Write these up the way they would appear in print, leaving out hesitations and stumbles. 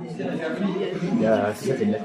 C'est ça, c'est bien.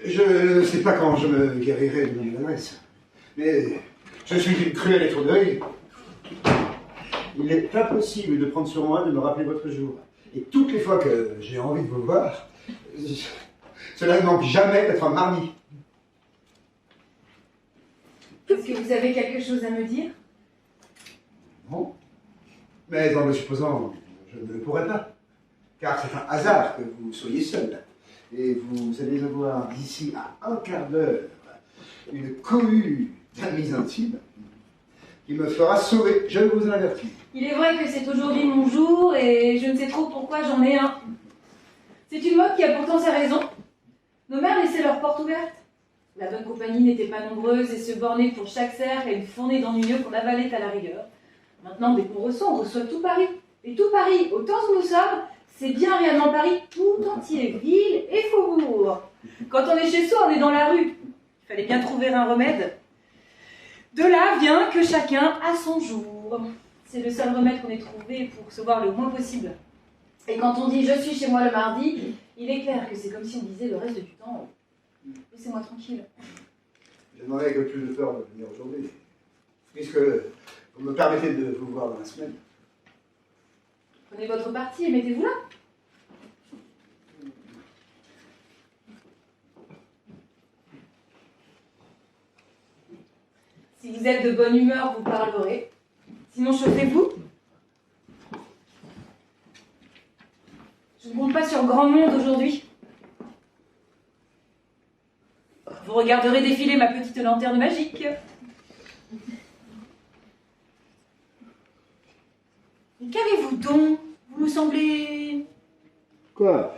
Je ne sais pas quand je me guérirai de mon adresse, mais je suis d'une cruelle étourderie. Il est impossible de prendre sur moi de me rappeler votre jour. Et toutes les fois que j'ai envie de vous voir, cela ne manque jamais d'être un mardi. Est-ce que vous avez quelque chose à me dire? Non. Mais en le supposant, je ne le pourrais pas. Car c'est un hasard que vous soyez seul. Et vous allez avoir d'ici à un quart d'heure une cohue d'amis intimes qui me fera sauver, je vous avertis. Il est vrai que c'est aujourd'hui mon jour et je ne sais trop pourquoi j'en ai un. C'est une mode qui a pourtant sa raison. Nos mères laissaient leurs portes ouvertes. La bonne compagnie n'était pas nombreuse et se bornait pour chaque cercle à une fournée d'ennuyeux qu'on avalait à la rigueur. Maintenant, dès qu'on reçoit, on reçoit tout Paris. Et tout Paris, autant que nous sommes, c'est bien réellement Paris tout entier, ville et faubourg. Quand on est chez soi, on est dans la rue. Il fallait bien trouver un remède. De là vient que chacun a son jour. C'est le seul remède qu'on ait trouvé pour se voir le moins possible. Et quand on dit « je suis chez moi le mardi », il est clair que c'est comme si on disait le reste du temps « laissez-moi tranquille ». Je n'en ai que plus de peur de venir aujourd'hui, puisque vous me permettez de vous voir dans la semaine. Prenez votre parti et mettez-vous là. Si vous êtes de bonne humeur, vous parlerez. Sinon, chauffez-vous. Je ne compte pas sur grand monde aujourd'hui. Vous regarderez défiler ma petite lanterne magique. Mais qu'avez-vous donc? Vous me semblez... Quoi?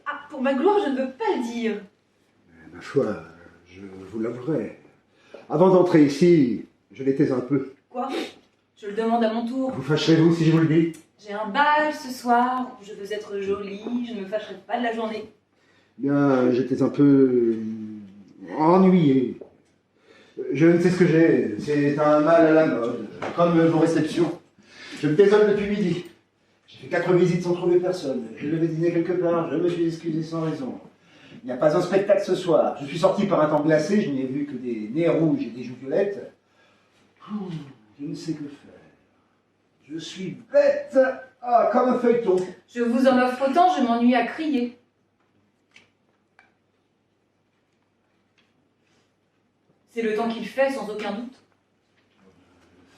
Ah, pour ma gloire, je ne veux pas le dire. Ma foi, je vous l'avouerai. Avant d'entrer ici, je l'étais un peu. Quoi? Je le demande à mon tour. Vous fâcherez-vous si je vous le dis? J'ai un bal ce soir où je veux être jolie, je ne me fâcherai pas de la journée. Bien, j'étais un peu ennuyé. Je ne sais ce que j'ai, c'est un mal à la mode, comme vos réceptions. Je me désole depuis midi. J'ai fait 4 visites sans trouver personne. Je devais dîner quelque part, je me suis excusé sans raison. Il n'y a pas un spectacle ce soir. Je suis sorti par un temps glacé, je n'y ai vu que des nez rouges et des joues violettes. Je ne sais que faire. Je suis bête, comme un feuilleton. Je vous en offre autant, je m'ennuie à crier. C'est le temps qu'il fait, sans aucun doute.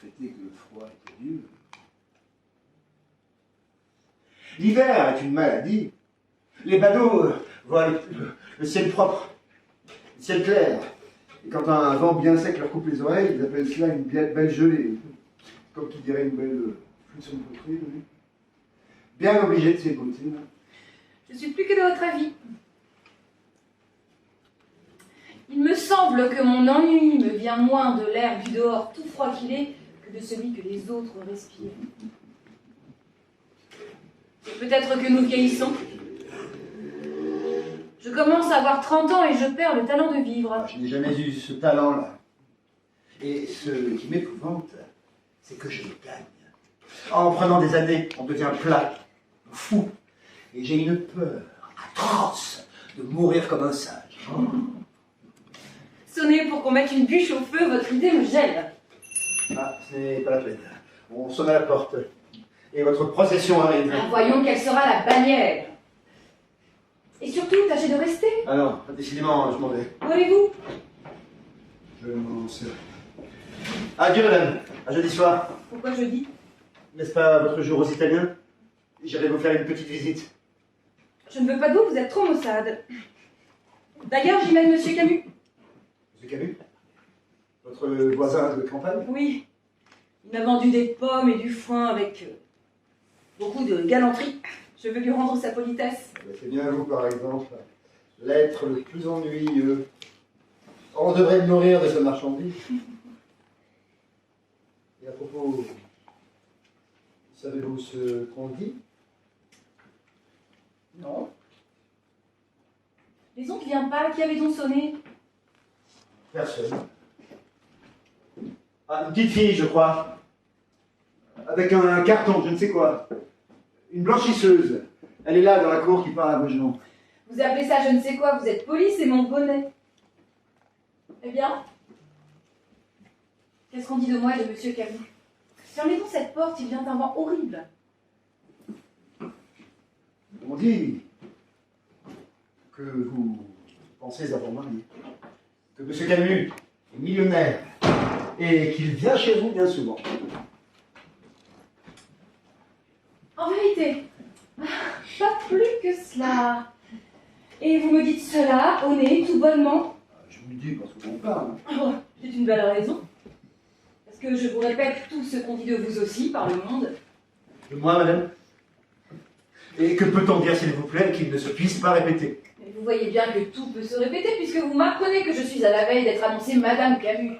Le fait est que le froid est terrible. L'hiver est une maladie. Les badauds voient le ciel propre, le ciel clair. Et quand un vent bien sec leur coupe les oreilles, ils appellent cela une belle gelée. Comme qui dirait une belle fluxion de poterie, oui. Bien obligé de ces beautés. Je suis plus que de votre avis. Il me semble que mon ennui me vient moins de l'air du dehors tout froid qu'il est que de celui que les autres respirent. C'est peut-être que nous vieillissons. Je commence à avoir 30 ans et je perds le talent de vivre. Je n'ai jamais eu ce talent-là. Et ce qui m'épouvante, c'est que je le gagne. En prenant des années, on devient plat, fou. Et j'ai une peur atroce de mourir comme un sage. Sonnez pour qu'on mette une bûche au feu, votre idée me gêne. Ah, ce n'est pas la peine. On sonne à la porte. Et votre procession arrive. Ah, voyons quelle sera la bannière. Et surtout, tâchez de rester. Ah non, décidément, je m'en vais. Où allez-vous? Je m'en sais. Adieu, madame. À jeudi soir. Pourquoi jeudi? N'est-ce pas votre jour aux Italiens? J'irai vous faire une petite visite. Je ne veux pas de vous, vous êtes trop maussade. D'ailleurs, j'y mène Monsieur Camus. Monsieur Camus? Votre voisin de campagne? Oui. Il m'a vendu des pommes et du foin avec beaucoup de galanterie. Je veux lui rendre sa politesse. C'est bien vous, par exemple, l'être le plus ennuyeux. On devrait le nourrir de sa marchandise. Et à propos, savez-vous ce qu'on dit? Non. Les ondes ne vient pas. Qui avait donc sonné? Personne. Ah, une petite fille, je crois. Avec un carton, je ne sais quoi. Une blanchisseuse. Elle est là, dans la cour, qui parle à Beaugemont. Vous appelez ça je ne sais quoi, vous êtes poli, c'est mon bonnet. Eh bien, qu'est-ce qu'on dit de moi et de Monsieur Camus? Fermez donc cette porte, il vient un vent horrible. On dit que vous pensez avoir marié, que M. Camus est millionnaire et qu'il vient chez vous bien souvent. En vérité, pas plus que cela. Et vous me dites cela, au nez, tout bonnement? Je vous le dis parce qu'on parle. Oh, c'est une belle raison. Parce que je vous répète tout ce qu'on dit de vous aussi par le monde. De moi, madame? Et que peut-on dire, s'il vous plaît, qu'il ne se puisse pas répéter? Et vous voyez bien que tout peut se répéter, puisque vous m'apprenez que je suis à la veille d'être annoncée Madame Camus.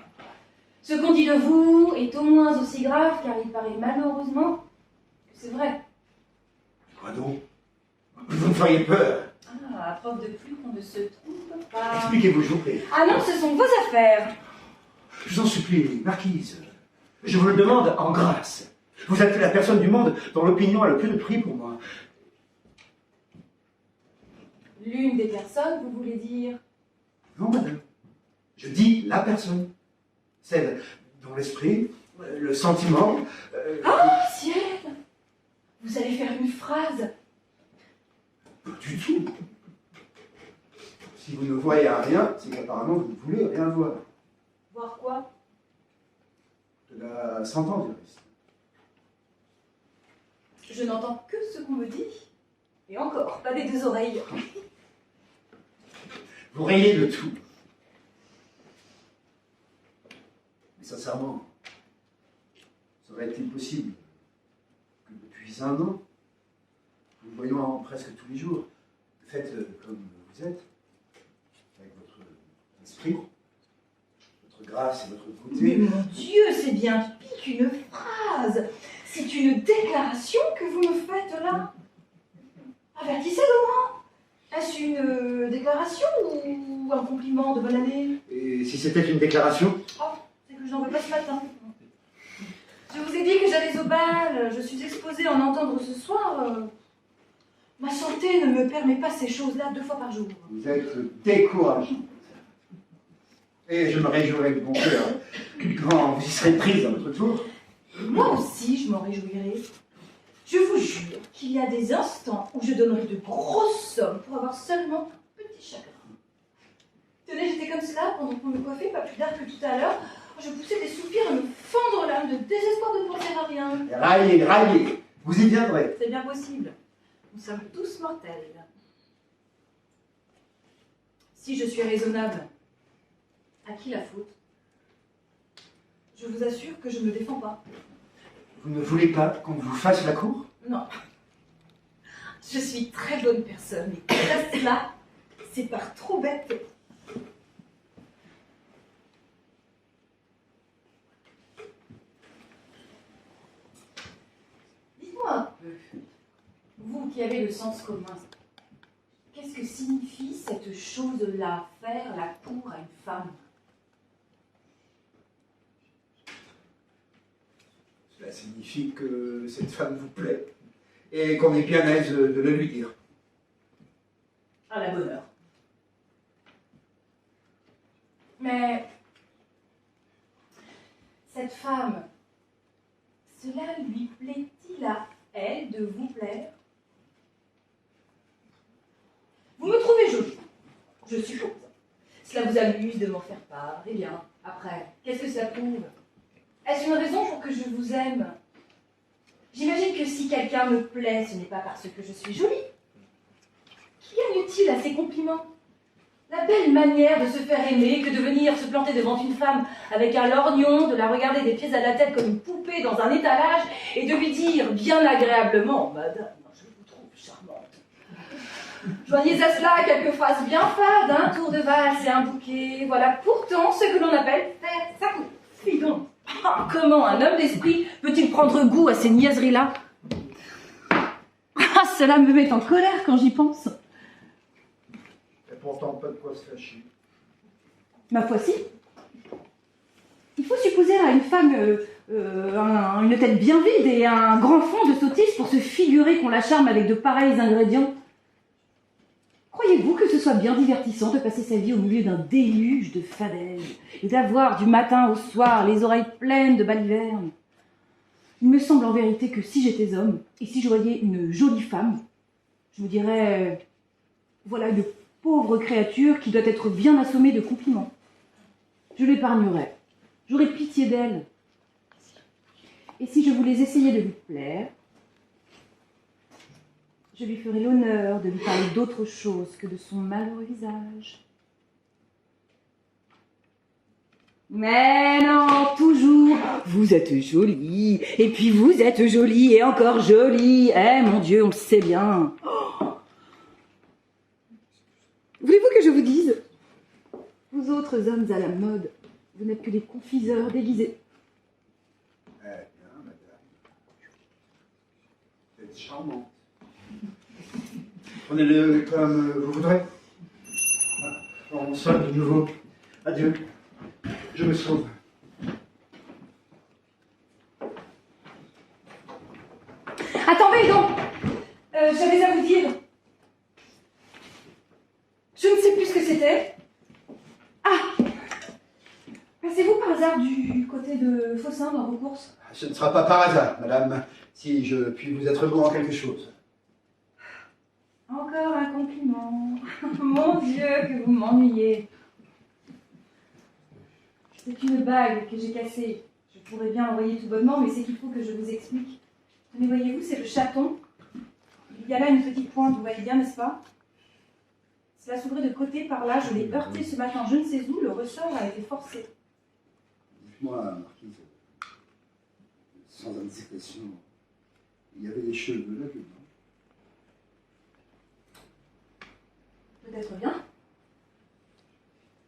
Ce qu'on dit de vous est au moins aussi grave, car il paraît malheureusement que c'est vrai. Quoi donc? Vous me feriez peur. Ah, preuve de plus qu'on ne se trompe pas. Expliquez-vous, je vous prie. Ah non, ce sont vos affaires. Je vous en supplie, marquise. Je vous le demande en grâce. Vous êtes la personne du monde dont l'opinion a le plus de prix pour moi. L'une des personnes, vous voulez dire? Non, madame. Je dis la personne. Celle dont l'esprit, le sentiment... Ah, ciel! Vous allez faire une phrase. Pas du tout. Si vous ne voyez rien, c'est qu'apparemment vous ne voulez rien voir. Voir quoi? De la sentence du reste. Je n'entends que ce qu'on me dit. Et encore, pas des deux oreilles. Vous rayez de tout. Mais sincèrement, serait-il possible que depuis un an, nous voyons presque tous les jours, faites comme vous êtes, avec votre esprit, votre grâce et votre Mais beauté. mon Dieu, c'est bien pire qu'une phrase. C'est une déclaration que vous me faites là. Avertissez-le moi. Est-ce une déclaration ou un compliment de bonne année? Et si c'était une déclaration? Oh, c'est que je n'en veux pas ce matin. Je vous ai dit que j'allais au bal. Je suis exposée à en entendre ce soir. Ma santé ne me permet pas ces choses-là 2 fois par jour. Vous êtes décourageant. Et je me réjouirai de bon cœur quand vous y serez prise à votre tour. Moi aussi, je m'en réjouirai. Je vous jure qu'il y a des instants où je donnerai de grosses sommes pour avoir seulement un petit chagrin. Tenez, j'étais comme cela pendant qu'on me coiffait, pas plus tard que tout à l'heure. Je poussais des soupirs à me fendre l'âme de désespoir de penser à rien. Raillez, raillez, vous y viendrez. C'est bien possible. Nous sommes tous mortels. Si je suis raisonnable, à qui la faute? Je vous assure que je ne me défends pas. Vous ne voulez pas qu'on vous fasse la cour? Non. Je suis très bonne personne. Et quant à cela, c'est par trop bête. Dites-moi un peu, vous qui avez le sens commun, qu'est-ce que signifie cette chose-là, faire la cour à une femme? Cela signifie que cette femme vous plaît et qu'on est bien à l'aise de le lui dire. À la bonne heure. Mais cette femme, cela lui plaît-il à elle de vous plaire? Vous me je suppose. Cela vous amuse de m'en faire part. Eh bien, après, qu'est-ce que cela prouve? Est-ce une raison pour que je vous aime? J'imagine que si quelqu'un me plaît, ce n'est pas parce que je suis jolie. Qu'y gagne-t-il à ces compliments? La belle manière de se faire aimer que de venir se planter devant une femme avec un lorgnon, de la regarder des pieds à la tête comme une poupée dans un étalage et de lui dire bien agréablement « Madame, je vous trouve charmante ». Joignez à cela quelques phrases bien fades, un tour de valse et un bouquet. Voilà pourtant ce que l'on appelle faire sa coupe. Fis donc. Ah, comment un homme d'esprit peut-il prendre goût à ces niaiseries-là? Ah, cela me met en colère quand j'y pense. Et pourtant, pas de quoi se fâcher. Ma foi si. Il faut supposer à une femme une tête bien vide et un grand fond de sottise pour se figurer qu'on la charme avec de pareils ingrédients. Croyez-vous que ce soit bien divertissant de passer sa vie au milieu d'un déluge de fadaises et d'avoir du matin au soir les oreilles pleines de balivernes? Il me semble en vérité que si j'étais homme et si je voyais une jolie femme, je me dirais, voilà une pauvre créature qui doit être bien assommée de compliments. Je l'épargnerais, j'aurais pitié d'elle. Et si je voulais essayer de lui plaire, je lui ferai l'honneur de lui parler d'autre chose que de son malheureux visage. Mais non, toujours, vous êtes jolie, et puis vous êtes jolie, et encore jolie. Eh, mon Dieu, on le sait bien. Oh. Voulez-vous que je vous dise? Vous autres hommes à la mode, vous n'êtes que des confiseurs déguisés. Eh bien, madame, vous êtes charmante. Prenez-le comme vous voudrez. On sonne de nouveau. Adieu. Je me sauve. Attendez donc. J'avais à vous dire. Je ne sais plus ce que c'était. Ah! Passez-vous par hasard du côté de Fossin dans vos courses? Ce ne sera pas par hasard, madame, si je puis vous être bon en quelque chose. Encore un compliment. Mon Dieu, que vous m'ennuyez. C'est une bague que j'ai cassée. Je pourrais bien l'envoyer tout bonnement, mais c'est qu'il faut que je vous explique. Tenez, voyez-vous, c'est le chaton. Il y a là une petite pointe, vous voyez bien, n'est-ce pas? Cela s'ouvrait de côté par là, je l'ai heurté ce matin, je ne sais où, le ressort a été forcé. Dites-moi, marquise, sans indiscrétion, il y avait des cheveux là dedans. Peut-être bien.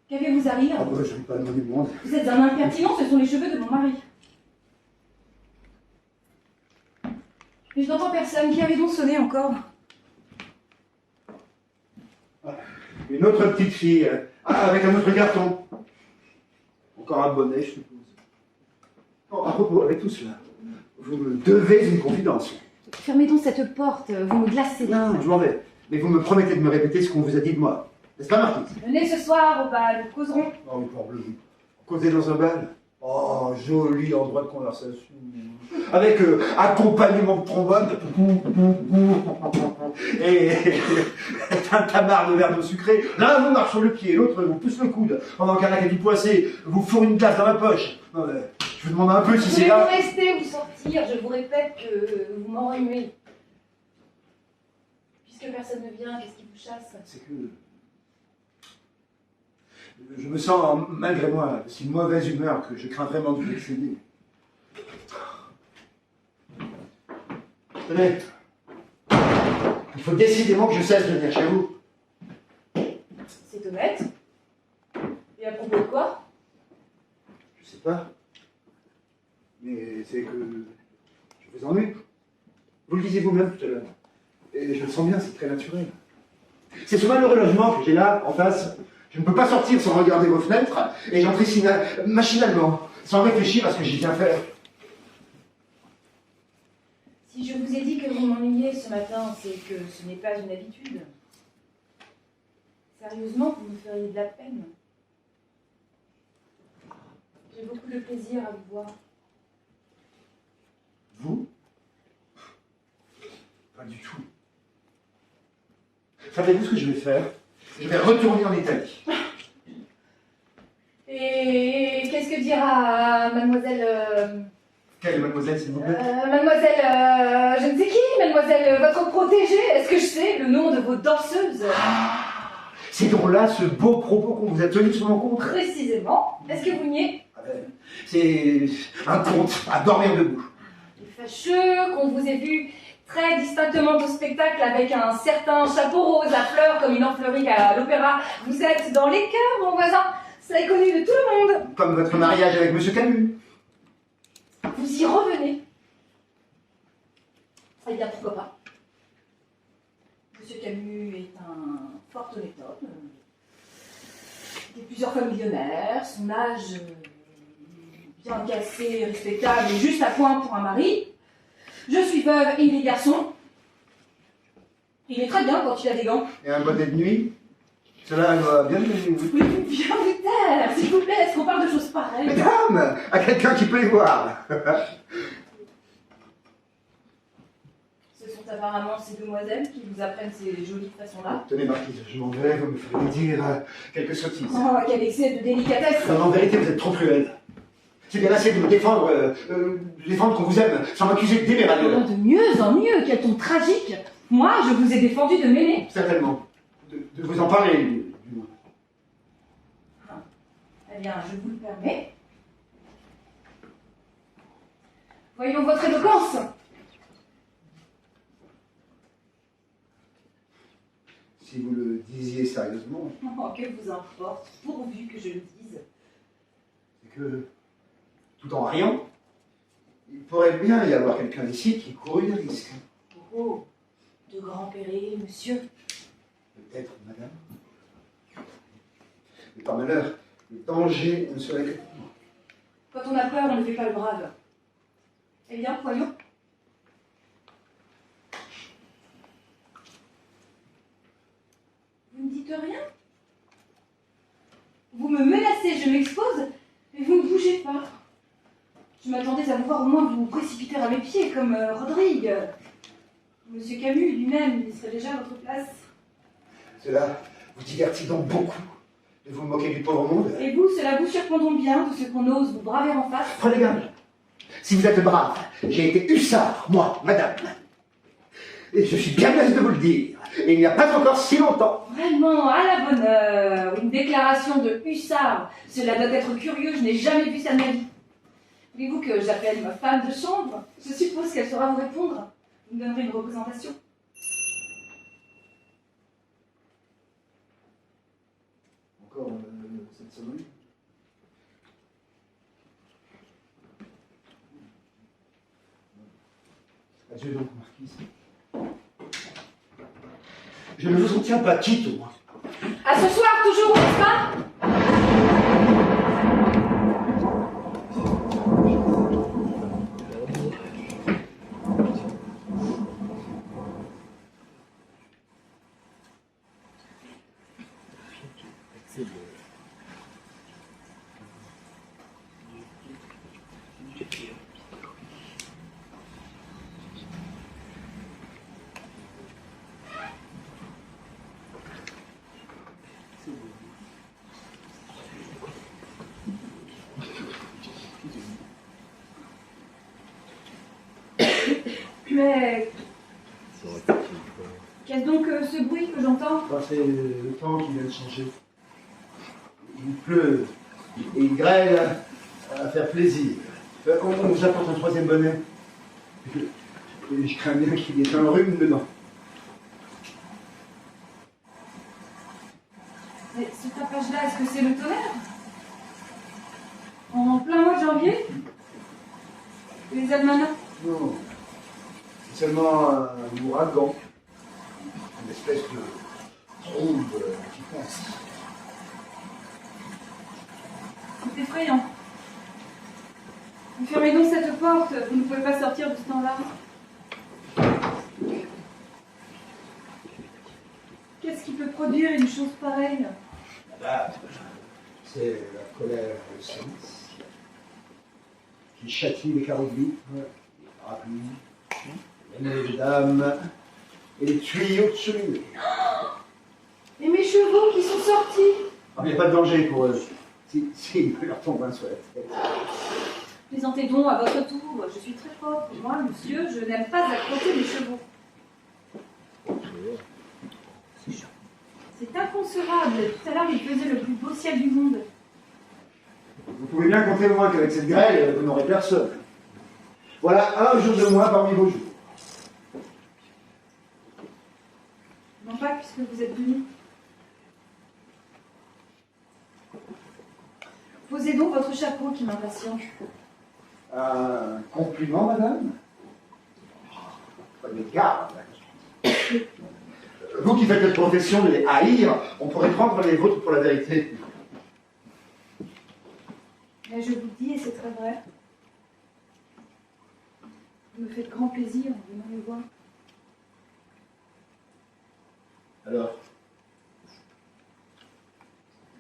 Qu'avez-vous à rire? Ah bah, je n'ai pas demandé du monde. Vous êtes un impertinent, ce sont les cheveux de mon mari. Mais je n'entends personne. Qui avait donc sonné encore? Une autre petite fille, avec un autre carton. Encore un bonnet, je suppose. Oh, à propos, avec tout cela, vous me devez une confidence. Fermez donc cette porte, vous me glacez. Non, je m'en vais. Mais vous me promettez de me répéter ce qu'on vous a dit de moi. N'est-ce pas, marquise? Venez ce soir au bal, nous causerons. Oh, mais parbleu. Causer dans un bal? Oh, joli endroit de conversation. Avec accompagnement de trombone. Et un tamar de verre d'eau sucrée. L'un vous marche sur le pied, l'autre vous pousse le coude. Pendant qu'un acadie poissé vous fourre une glace dans la poche. Non, mais, je vous demande un peu si c'est là. Vous rester ou sortir, je vous répète que vous m'enrhumez. Puisque personne ne vient, qu'est-ce qui vous chasse? C'est que je me sens, malgré moi, de si mauvaise humeur que je crains vraiment de vous excéder. Tenez, il faut décidément que je cesse de venir chez vous. C'est honnête. Et à propos de quoi? Je sais pas. Mais c'est que je vous ennuie. Vous le disiez vous-même tout à l'heure. Et je le sens bien, c'est très naturel. C'est ce malheureux logement que j'ai là, en face. Je ne peux pas sortir sans regarder vos fenêtres, et j'entre ici machinalement, sans réfléchir à ce que j'y viens faire. Si je vous ai dit que vous m'ennuyiez ce matin, c'est que ce n'est pas une habitude. Sérieusement, vous me feriez de la peine. J'ai beaucoup de plaisir à vous voir. Vous? Pas du tout. Savez-vous ce que je vais faire? Je vais retourner en Italie. Et qu'est-ce que dira mademoiselle... Quelle mademoiselle, s'il vous plaît? mademoiselle... je ne sais qui, mademoiselle votre protégée. Est-ce que je sais le nom de vos danseuses? C'est donc là ce beau propos qu'on vous a tenu sur mon compte. Précisément. Est-ce que vous niez? C'est un conte à dormir debout. Il est fâcheux qu'on vous ait vu très distinctement au spectacle avec un certain chapeau rose à fleurs comme une enfleurie à l'opéra. Vous êtes dans les cœurs, mon voisin. Ça est connu de tout le monde. Comme votre mariage avec Monsieur Camus. Vous y revenez. Eh bien, pourquoi pas. Monsieur Camus est un fort honnête homme. Il est plusieurs fois millionnaire. Son âge bien cassé, respectable et juste à point pour un mari. Je suis veuve et il est garçon. Il est très bien quand il a des gants. Et un bonnet de nuit. Cela doit bien venir. Oui, bien vous taire, s'il vous plaît, est-ce qu'on parle de choses pareilles? Mesdames, à quelqu'un qui peut les voir. Ce sont apparemment ces demoiselles qui vous apprennent ces jolies façons-là. Tenez, marquise, je m'en vais, vous me ferez dire quelques sottises. Oh, quel excès de délicatesse! Non, en vérité, vous êtes trop cruel. C'est bien assez de me défendre, défendre qu'on vous aime, sans m'accuser d'aimer à Oh, de mieux en mieux, quel ton tragique! Moi, je vous ai défendu de m'aimer. Certainement. De vous en parler, du moins. Eh bien, je vous le permets. Voyons votre éloquence. Si vous le disiez sérieusement, Oh, que vous importe, pourvu que je le dise. c'est que, tout en riant, il pourrait bien y avoir quelqu'un ici qui courut des risques. Oh, de grands périls, monsieur. Peut-être, madame. Mais par malheur, le danger ne serait que pour moi. Quand on a peur, on ne fait pas le brave. Eh bien, voyons. Vous ne dites rien? Vous me menacez, je m'expose, mais vous ne bougez pas. Je m'attendais à vous voir au moins vous précipiter à mes pieds, comme Rodrigue. Monsieur Camus lui-même, il serait déjà à votre place. Cela vous divertit donc beaucoup de vous moquer du pauvre monde. Et vous, cela vous surprend donc bien de ce qu'on ose vous braver en face? Prenez garde. Si vous êtes brave, j'ai été hussard, moi, madame. Et je suis bien aise de vous le dire. Et il n'y a pas encore si longtemps. Vraiment, à la bonne heure. Une déclaration de hussard. Cela doit être curieux, je n'ai jamais vu ça de ma vie. Voulez-vous que j'appelle ma femme de chambre? Je suppose qu'elle saura vous répondre. Vous me donnerez une représentation. Encore cette sonnerie. Adieu donc, marquise. Je ne vous en tiens pas quitte, au moins. À ce soir, toujours, n'est-ce pas? Mais qu'est-ce donc ce bruit que j'entends? C'est le temps qui vient de changer. Il pleut et il grêle à faire plaisir. On vous apporte un troisième bonnet. Je crains bien qu'il y ait un rhume dedans. Mais ce tapage-là, est-ce que c'est le tonnerre? En plein mois de janvier? Les almanachs? Non. C'est seulement un ouragan. Une espèce de trouble qui passe. C'est effrayant. Vous fermez donc cette porte, vous ne pouvez pas sortir de ce temps-là. Qu'est-ce qui peut produire une chose pareille? C'est la colère de sens qui châtie les carreaux de vie, les parapluies, les nez de dames et les tuyaux de cheminée. Et mes chevaux? gentil. Il n'y a pas de danger pour eux. Si il me leur tombe un sur la tête. Plaisantez donc à votre tour. Je suis très propre. Moi, monsieur, je n'aime pas accrocher mes chevaux. C'est inconcevable. Tout à l'heure, il faisait le plus beau ciel du monde. Vous pouvez bien compter au moins qu'avec cette grêle, vous n'aurez personne. Voilà un jour de moins parmi vos jours. Non pas puisque vous êtes venu. Posez donc votre chapeau qui m'impatiente. Un compliment, madame? Prenez garde. Vous qui faites cette profession de les haïr, on pourrait prendre les vôtres pour la vérité. Mais je vous le dis, et c'est très vrai. Vous me faites grand plaisir en venant me voir. Alors,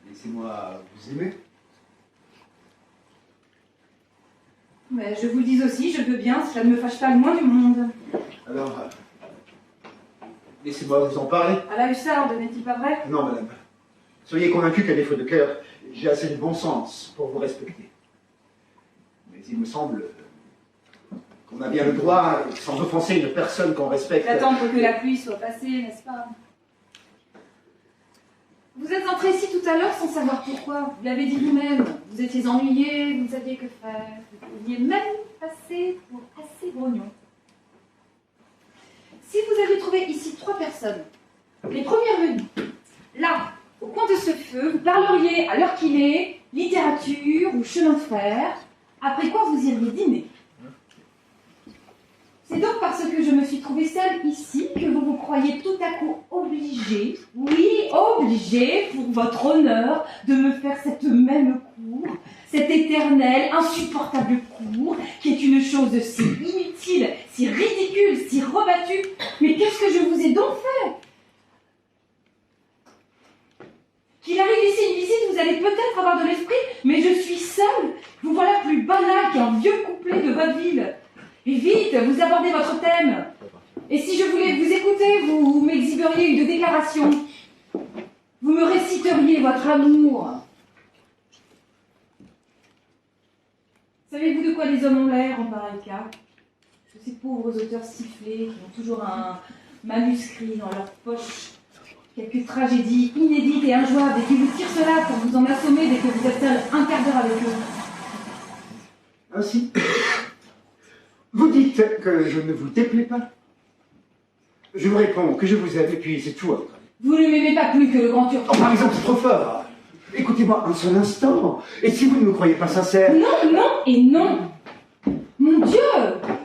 laissez-moi vous aimer. Mais je vous le dis aussi, je veux bien, cela ne me fâche pas le moins du monde. Alors, laissez-moi vous en parler. À la hussarde, n'est-il pas vrai? Non, madame. Soyez convaincue qu'à défaut de cœur, j'ai assez de bon sens pour vous respecter. Mais il me semble qu'on a bien le droit, sans offenser une personne qu'on respecte. D'attendre que la pluie soit passée, n'est-ce pas? Vous êtes entré ici tout à l'heure sans savoir pourquoi. Vous l'avez dit vous-même. Vous étiez ennuyé, vous ne saviez que faire. Vous pouviez même passer pour assez grognon. Si vous aviez trouvé ici 3 personnes, les premières venues, là, au coin de ce feu, vous parleriez à l'heure qu'il est, littérature ou chemin de fer, après quoi vous iriez dîner. C'est donc parce que je me suis trouvée seule ici que vous vous croyez tout à coup obligé, oui, obligé, pour votre honneur, de me faire cette même cour, cette éternelle, insupportable cour, qui est une chose si inutile, si ridicule, si rebattue. Mais qu'est-ce que je vous ai donc fait? Qu'il arrive ici une visite, vous allez peut-être avoir de l'esprit, mais je suis seule. Vous voilà plus banal qu'un vieux couplet de vaudeville. Et vite, vous abordez votre thème. Et si je voulais vous écouter, vous m'exhiberiez une déclaration. Vous me réciteriez votre amour. Savez-vous de quoi les hommes ont l'air en pareil cas? De ces pauvres auteurs sifflés qui ont toujours un manuscrit dans leur poche. Quelques tragédies inédites et injouables et qui vous tirent cela pour vous en assommer dès que vous êtes seul un quart d'heure avec eux. Ainsi, vous dites que je ne vous déplais pas. Je vous réponds que je vous aime et puis c'est tout. Vous ne m'aimez pas plus que le grand turc. Oh, par exemple, c'est trop fort. Écoutez-moi un seul instant. Et si vous ne me croyez pas sincère... Non, non et non. Mon Dieu,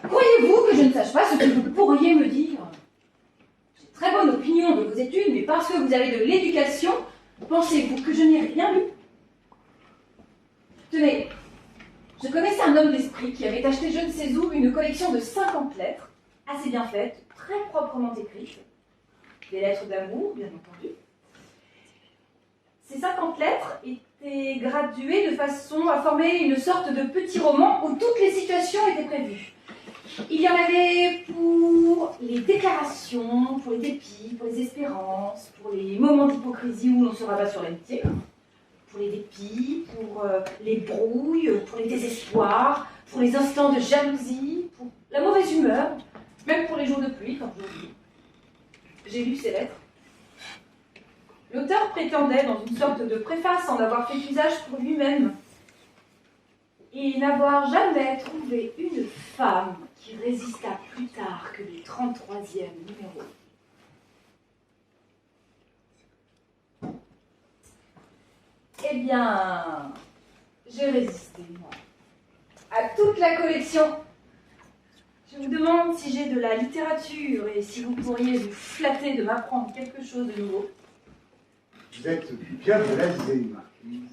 croyez-vous que je ne sache pas ce que vous pourriez me dire? J'ai très bonne opinion de vos études, mais parce que vous avez de l'éducation, pensez-vous que je n'ai rien lu? Tenez, je connaissais un homme d'esprit qui avait acheté je ne sais où une collection de 50 lettres, assez bien faites, très proprement écrites, des lettres d'amour, bien entendu. Ces 50 lettres étaient graduées de façon à former une sorte de petit roman où toutes les situations étaient prévues. Il y en avait pour les déclarations, pour les dépits, pour les espérances, pour les moments d'hypocrisie où l'on se rabat sur l'amitié, pour les dépits, pour les brouilles, pour les désespoirs, pour les instants de jalousie, pour la mauvaise humeur, même pour les jours de pluie, comme aujourd'hui. J'ai lu ces lettres. L'auteur prétendait, dans une sorte de préface, en avoir fait usage pour lui-même et n'avoir jamais trouvé une femme qui résista plus tard que le 33e numéro. Eh bien, j'ai résisté, moi, à toute la collection. Je vous demande si j'ai de la littérature et si vous pourriez vous flatter de m'apprendre quelque chose de nouveau. Vous êtes bien blasée, marquise.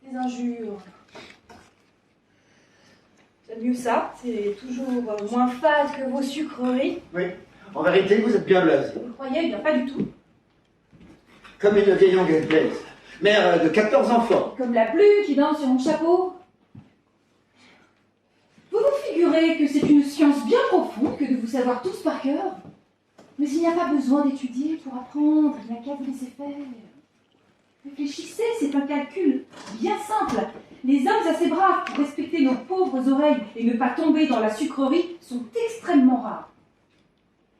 Les injures. J'aime mieux ça, c'est toujours moins fade que vos sucreries. Oui, en vérité, vous êtes bien blasée. Vous le croyez? Eh bien, pas du tout. Comme une vieille anglaise, mère de 14 enfants. Comme la pluie qui danse sur mon chapeau. Vous vous figurez que c'est une science bien profonde que de vous savoir tous par cœur? Mais il n'y a pas besoin d'étudier pour apprendre, il n'y a qu'à vous laisser faire. Réfléchissez, c'est un calcul bien simple. Les hommes assez braves pour respecter nos pauvres oreilles et ne pas tomber dans la sucrerie sont extrêmement rares.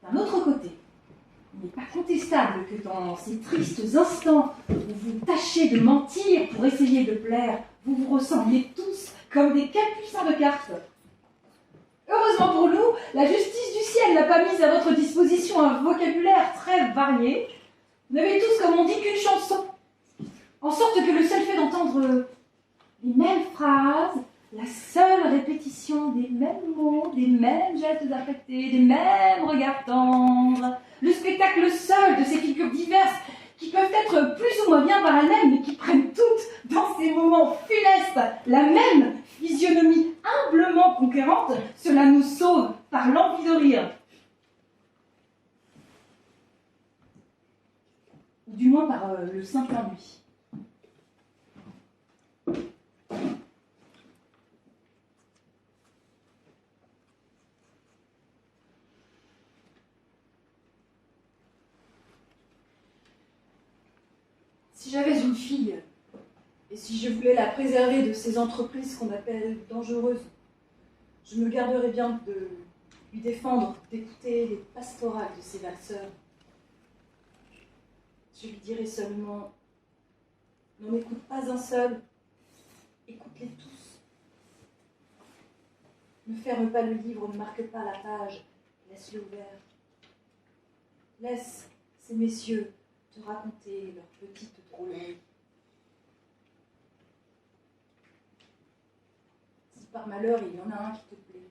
D'un autre côté, il n'est pas contestable que dans ces tristes instants où vous tâchez de mentir pour essayer de plaire, vous vous ressemblez tous comme des capucins de cartes. Heureusement pour nous, la justice du ciel n'a pas mis à votre disposition un vocabulaire très varié. Vous n'avez tous, comme on dit, qu'une chanson, en sorte que le seul fait d'entendre les mêmes phrases, la seule répétition des mêmes mots, des mêmes gestes affectés, des mêmes regards tendres, le spectacle seul de ces figures diverses qui peuvent être plus ou moins bien par elles-mêmes, mais qui prennent toutes, dans ces moments funestes, la même physionomie humblement conquérante, cela nous sauve par l'envie de rire. Ou du moins par le simple ennui. Si j'avais une fille, et si je voulais la préserver de ces entreprises qu'on appelle dangereuses, je me garderais bien de lui défendre, d'écouter les pastorales de ses valseurs. Je lui dirais seulement, n'en écoute pas un seul, écoute-les tous. Ne ferme pas le livre, ne marque pas la page, laisse-le ouvert. Laisse ces messieurs te raconter leurs petites drôleries. Si par malheur il y en a un qui te plaît,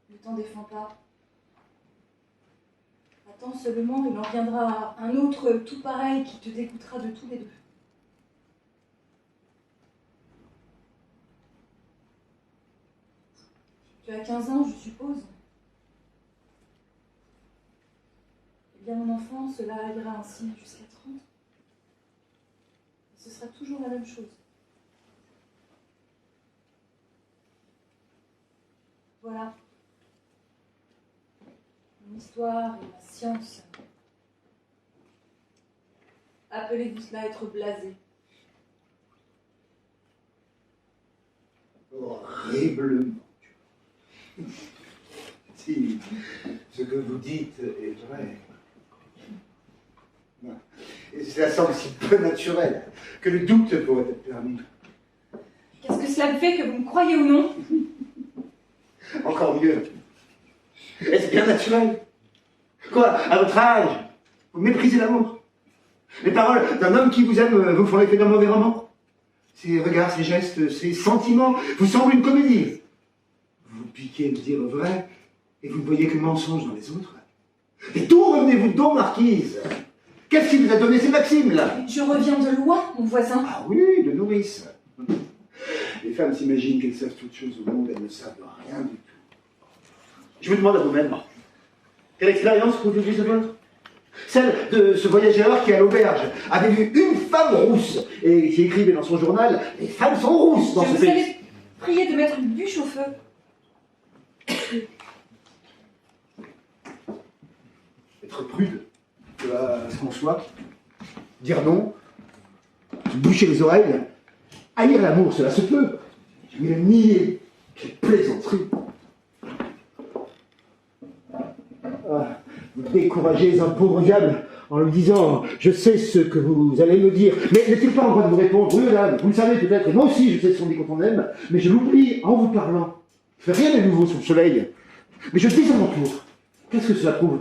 ne t'en défends pas. Attends seulement, il en viendra un autre tout pareil qui te dégoûtera de tous les deux. Tu as 15 ans, je suppose. Eh bien, mon enfant, cela ira ainsi jusqu'à 30. Et ce sera toujours la même chose. Voilà. Mon histoire et ma science. Appelez-vous cela être blasé. Horriblement. Si ce que vous dites est vrai. Et cela semble si peu naturel que le doute pourrait être permis. Qu'est-ce que cela me fait, que vous me croyez ou non? Encore mieux. Est-ce bien naturel? Quoi, à votre âge, vous méprisez l'amour? Les paroles d'un homme qui vous aime vous font l'effet d'un mauvais roman? Ses regards, ses gestes, ses sentiments vous semblent une comédie? Vous piquez de dire vrai et vous ne voyez que mensonge dans les autres? Et d'où revenez-vous donc, marquise? Qu'est-ce qui vous a donné ces maximes, là? Je reviens de loin, mon voisin. Ah oui, de nourrice. Les femmes s'imaginent qu'elles savent toutes choses au monde, elles ne savent rien du tout. Je vous demande à vous-même, quelle expérience pouvez-vous avoir? Celle de ce voyageur qui, à l'auberge, avait vu une femme rousse et qui écrivait dans son journal « Les femmes sont rousses dans ce Je vous pays ». avais prié de mettre une bûche au feu. Être prude, cela se conçoit. Dire non, se boucher les oreilles. Haïr l'amour, cela se peut. Mais le nier, quelle plaisanterie. Ah, vous découragez un pauvre diable en lui disant « Je sais ce que vous allez me dire ». Mais n'est-il pas en droit de vous répondre « Oui, là, vous le savez peut-être, et moi aussi je sais ce qu'on dit quand on aime, mais je l'oublie en vous parlant. Rien n'est nouveau sous le soleil. Mais je dis à mon tour, qu'est-ce que cela prouve ?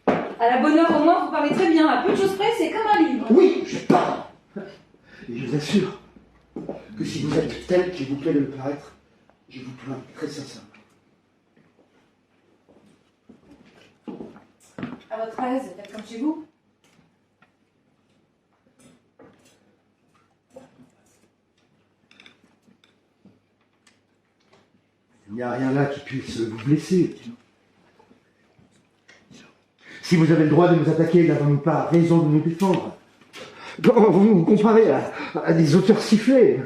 À la bonne heure au moins, vous parlez très bien. À peu de choses près, c'est comme un livre. Oui, je parle. Et je vous assure que si vous êtes tel qu'il vous plaît de le paraître, je vous plains très sincèrement. À votre aise, faites comme chez vous. Il n'y a rien là qui puisse vous blesser. Si vous avez le droit de nous attaquer, n'avons-nous pas raison de nous défendre? Quand vous vous comparez à des auteurs sifflés,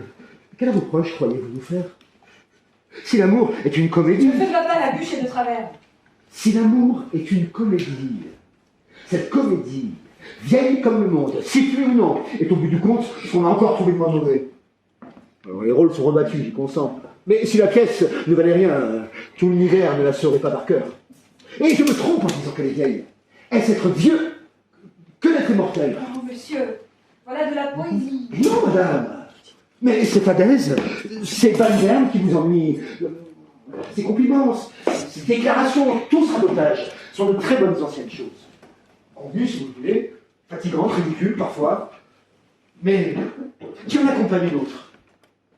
quel reproche croyez-vous nous faire? Si l'amour est une comédie... Ne faites pas la bûche et de travers. Si l'amour est une comédie, cette comédie, vieille comme le monde, sifflée ou non, est au bout du compte ce qu'on a encore trouvé de moins mauvais. Alors, les rôles sont rebattus, j'y consens. Mais si la pièce ne valait rien, tout l'univers ne la saurait pas par cœur. Et je me trompe en disant qu'elle est vieille. Est-ce être vieux que d'être immortel? Oh, monsieur, voilà de la poésie. Non, madame. Mais ces fadaises, ces ballerines qui vous ennuient, ces compliments, ces déclarations, tout sabotage, sont de très bonnes anciennes choses. Convenues, si vous voulez, fatigantes, ridicules parfois, mais qui en accompagne une autre,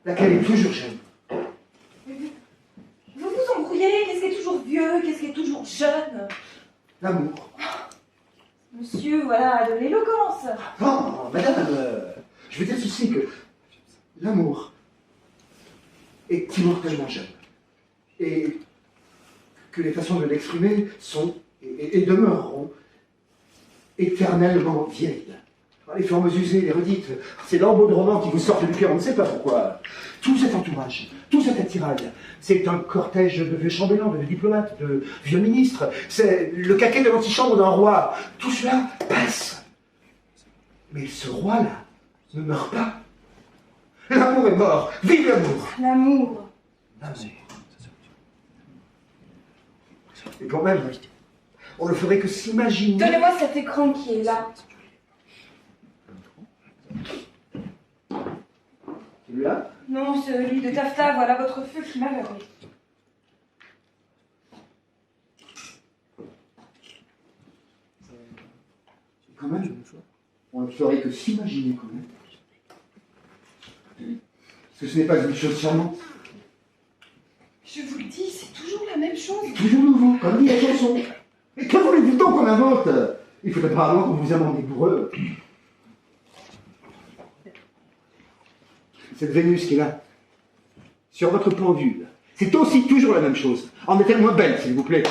laquelle est toujours jeune. Vous vous embrouillez, qu'est-ce qui est toujours vieux, qu'est-ce qui est toujours jeune? L'amour. Monsieur, voilà, de l'éloquence. Non, madame, je veux dire ceci, que l'amour est immortellement jeune. Et que les façons de l'exprimer sont et demeureront éternellement vieilles. Les formes usées, les redites, ces lambeaux de romans qui vous sortent du cœur, on ne sait pas pourquoi. Tout cet entourage, tout cet attirail, c'est un cortège de vieux chambellans, de vieux diplomates, de vieux ministres, c'est le caquet de l'antichambre d'un roi. Tout cela passe. Mais ce roi-là ne meurt pas. L'amour est mort. Vive l'amour. L'amour. L'amour. Et quand même, on ne ferait que s'imaginer... Donnez-moi cet écran qui est là. Celui-là? Non, celui de taffetas, voilà votre feu qui m'aveugle. Quand même, on ne ferait que s'imaginer quand même. Parce que ce n'est pas une chose charmante. Je vous le dis, c'est toujours la même chose. Toujours nouveau, comme dit la chanson. Mais que voulez-vous donc qu'on invente? Il faudrait probablement qu'on vous amende des bourreux. Cette Vénus qui est là, sur votre pendule, c'est aussi toujours la même chose. En est-elle moins belle, s'il vous plaît?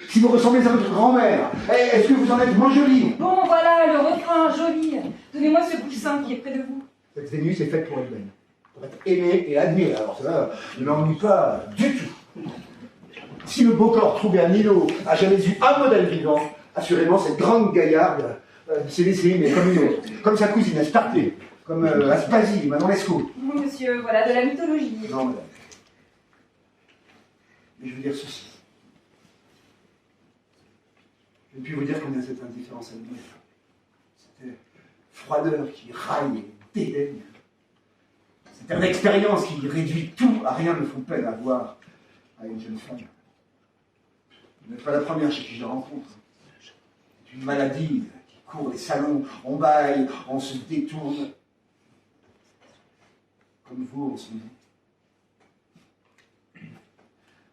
Si vous ressemblez à votre grand-mère, est-ce que vous en êtes moins jolie? Bon, voilà, le refrain, joli. Donnez-moi ce coussin qui est près de vous. Cette Vénus est faite pour être belle, pour être aimée et admirée. Alors ça, ne m'ennuie pas du tout. Si le beau corps trouvé à Nilo a jamais eu un modèle vivant, assurément cette grande gaillarde s'est laissée aimer comme une autre, comme sa cousine Astarté, comme Aspasie, Manon Lescaut. Oh, monsieur, voilà de la mythologie. Non, madame. Mais je veux dire ceci. Je ne puis vous dire combien cette indifférence admire. Cette froideur qui raille et dédaigne. Cette expérience qui réduit tout à rien me font peine à voir à une jeune femme. Vous n'êtes pas la première chez qui je la rencontre. C'est une maladie qui court les salons, on baille, on se détourne. Comme vous en ce moment.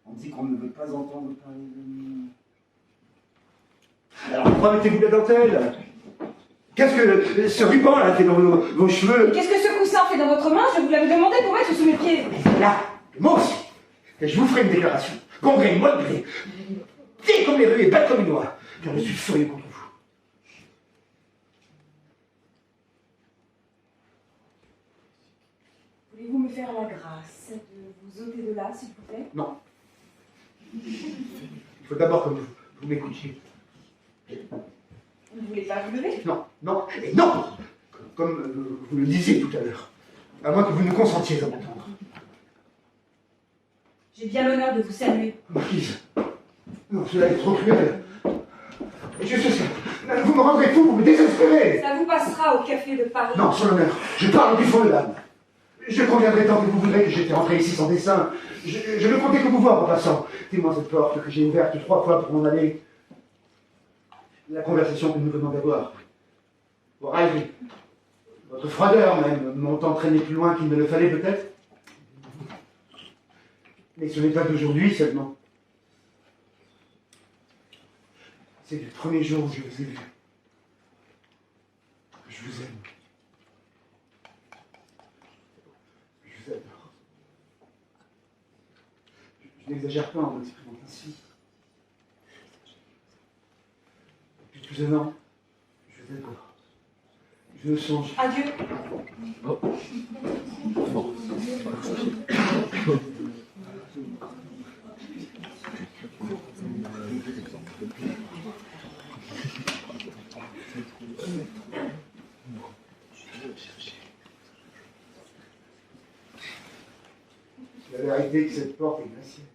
On dit qu'on ne veut pas entendre parler de nous. Alors pourquoi mettez-vous la dentelle? Qu'est-ce que ce ruban là fait dans vos cheveux? Et qu'est-ce que ce coussin fait dans votre main? Je vous l'avais demandé pour mettre sous mes pieds. Et là, moi aussi, et je vous ferai une déclaration. Bon gré, moi de gré. Gai comme les rues et bête comme une oie. Car je suis furieux contre vous. Voulez-vous me faire la grâce de vous ôter de là, s'il vous plaît? Non. Il faut d'abord que vous m'écoutiez. Vous ne voulez pas vous lever? Non, non, et non. Comme vous le disiez tout à l'heure. À moins que vous ne consentiez à m'entendre. J'ai bien l'honneur de vous saluer. Marquise, non, cela est trop cruel. Et je sais ça. Vous me rendrez fou, vous me désespérez. Ça vous passera au café de Paris. Non, sur l'honneur, je parle du fond de l'âme. Je conviendrai tant que vous voudrez que j'étais rentré ici sans dessein. Je ne comptais que vous voir en passant. Dis-moi cette porte que j'ai ouverte 3 fois pour m'en aller. La conversation que nous venons d'avoir. Vos rêves, votre froideur même, m'ont entraîné plus loin qu'il ne le fallait peut-être. Mais ce n'est pas d'aujourd'hui seulement. C'est du premier jour où je vous ai vu. Je vous aime. Je vous adore. Je n'exagère pas en m'exprimant ainsi. Depuis plus d'un an, je vous adore. Je ne songe. Adieu. persuadé que cette porte est glaciale.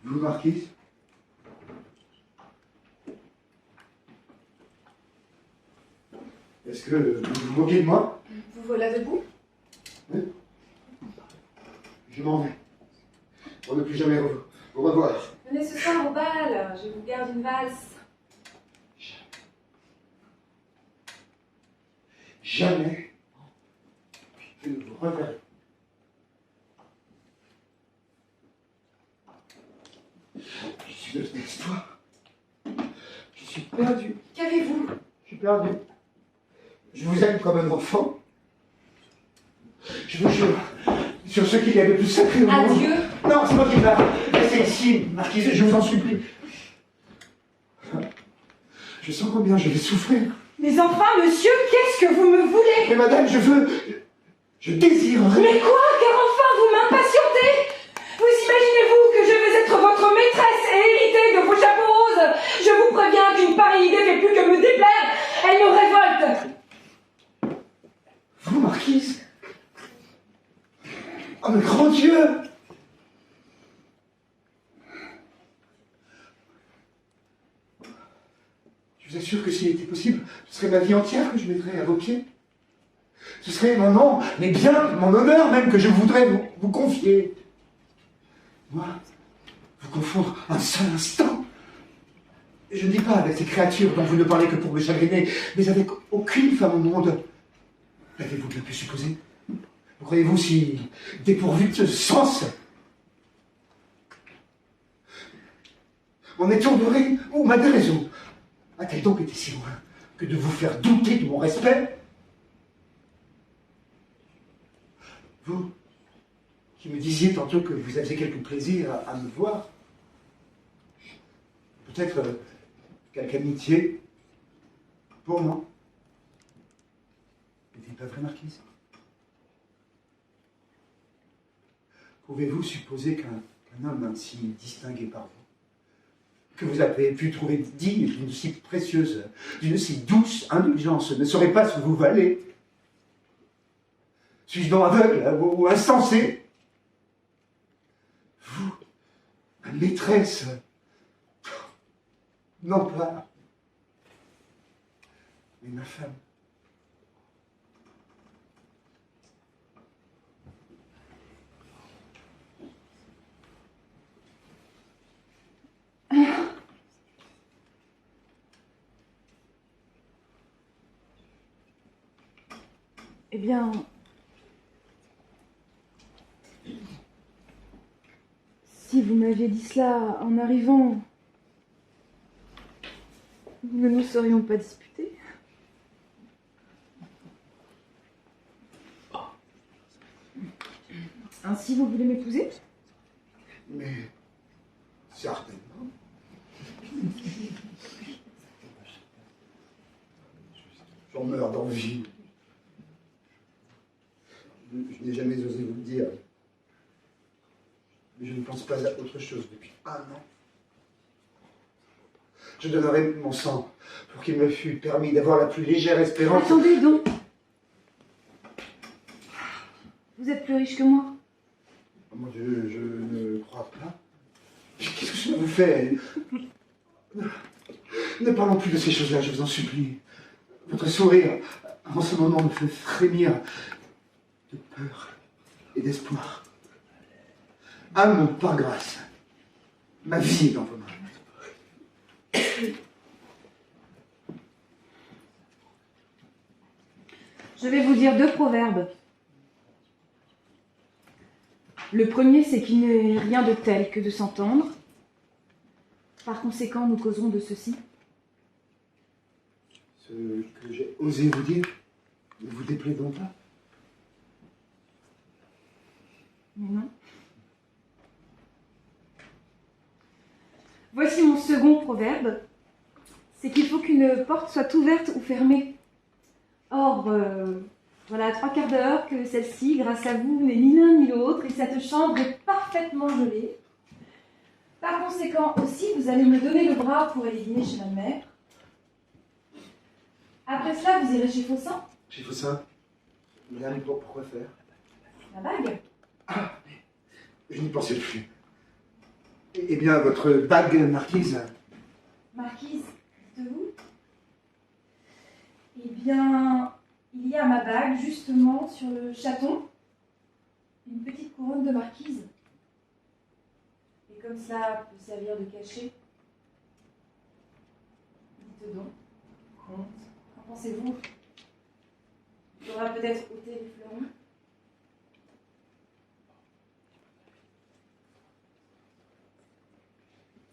Vous, Marquise? Est-ce que vous vous moquez de moi? Vous voilà debout? Oui. Je m'en vais. Pour ne plus jamais vous revoir. Venez ce soir au bal, je vous garde une valse. Jamais je ne vous reverrai. Je suis devenu espoir. Je suis perdu. Qu'avez-vous? Je suis perdu. Je vous aime comme un enfant. Je vous jure, sur ce qu'il y a de plus sacré au monde. Adieu. Non, c'est moi qui parle. Restez ici, Marquise, je vous en supplie. Je sens combien je vais souffrir. Mais enfin, monsieur, qu'est-ce que vous me voulez? Mais madame, je désirerais... Mais quoi? Car enfin, vous m'impatientez! Vous imaginez-vous que je vais être votre maîtresse et hériter de vos chapeaux roses? Je vous préviens qu'une pareille idée fait plus que me déplaire. Elle me révolte. Vous, Marquise? Oh, mais grand Dieu! Je vous assure que s'il était possible, ce serait ma vie entière que je mettrais à vos pieds. Ce serait mon nom, mes biens, mon honneur même que je voudrais vous confier. Moi, vous confondre un seul instant. Je ne dis pas avec ces créatures dont vous ne parlez que pour me chagriner, mais avec aucune femme au monde. L'avez-vous bien pu supposer? Vous croyez-vous si dépourvu de sens? Mon étourderie ou ma déraison a-t-elle donc été si loin que de vous faire douter de mon respect? Vous, qui me disiez tantôt que vous aviez quelque plaisir à me voir, peut-être quelque amitié pour moi. N'est-il pas vrai, Marquise? Pouvez-vous supposer qu'un homme ainsi distingué par vous, que vous avez pu trouver digne d'une si précieuse, d'une si douce indulgence, ne saurait pas ce que vous valez? Suis-je donc aveugle ou insensé? Vous, ma maîtresse, non pas, mais ma femme. Eh bien, si vous m'aviez dit cela en arrivant, nous ne nous serions pas disputés. Ainsi, vous voulez m'épouser? Mais certainement. J'en meurs d'envie. Je n'ai jamais osé vous le dire. Mais je ne pense pas à autre chose depuis un an. Je donnerais mon sang pour qu'il me fût permis d'avoir la plus légère espérance. Attendez donc. Vous êtes plus riche que moi. Oh mon Dieu, je ne crois pas. Qu'est-ce que cela vous fait? Ne parlons plus de ces choses-là, je vous en supplie. Votre sourire, en ce moment, me fait frémir de peur et d'espoir. Âme par grâce, ma vie est dans vos mains. Je vais vous dire 2 proverbes. Le premier, c'est qu'il n'est rien de tel que de s'entendre. Par conséquent, nous causerons de ceci. Ce que j'ai osé vous dire ne vous déplaît donc pas? Mais non. Voici mon second proverbe. C'est qu'il faut qu'une porte soit ouverte ou fermée. Or, voilà 3/4 d'heure que celle-ci, grâce à vous, n'est ni l'un ni l'autre, et cette chambre est parfaitement gelée. Par conséquent, aussi, vous allez me donner le bras pour aller dîner chez ma mère. Après cela, vous irez chez Faussin. Chez Faussin? Madame, pourquoi faire? La bague. Ah, je n'y pensais plus. Eh bien, votre bague, marquise? Marquise, dites-vous? Eh bien, il y a ma bague, justement, sur le chaton, une petite couronne de marquise. Et comme cela peut servir de cachet, dites donc, comte, qu'en pensez-vous? Il faudra peut-être ôter les fleurons.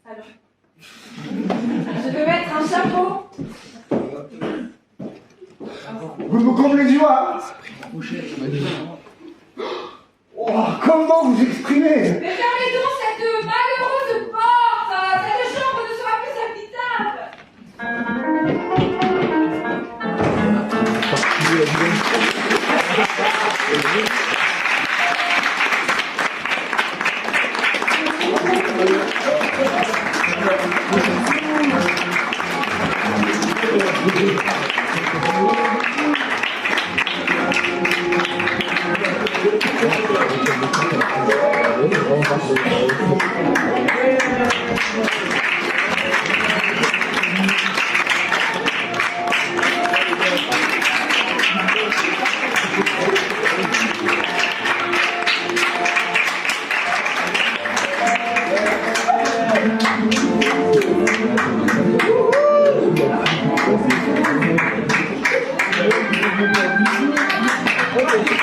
Alors, je peux mettre un chapeau. Vous me comblez de joie! Oh, comment vous exprimez? Mais fermez donc cette malheureuse porte! Cette chambre ne sera plus habitable! Ok.